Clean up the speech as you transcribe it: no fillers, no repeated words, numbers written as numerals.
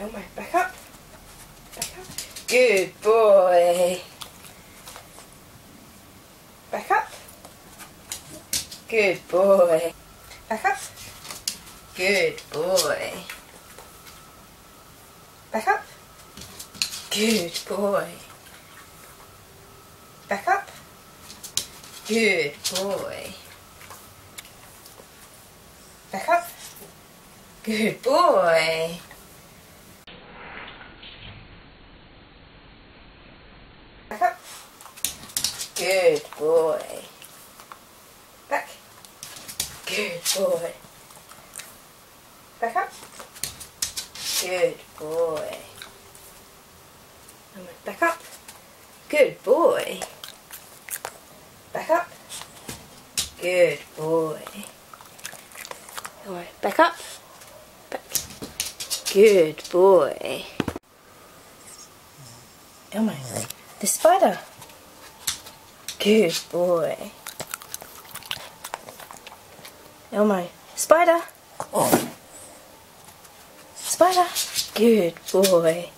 Elmo, back up. Back up. Good boy. Back up. Good boy. Back up. Good boy. Back up. Good boy. Back up. Good boy. Back up. Good boy. Back up. Good boy. Back. Good boy. Back up. Good boy. Back up. Good boy. Back up. Good boy. Alright, back up. Back. Good boy. Elmo, the spider. Good boy. Elmo, spider. Spider. Good boy.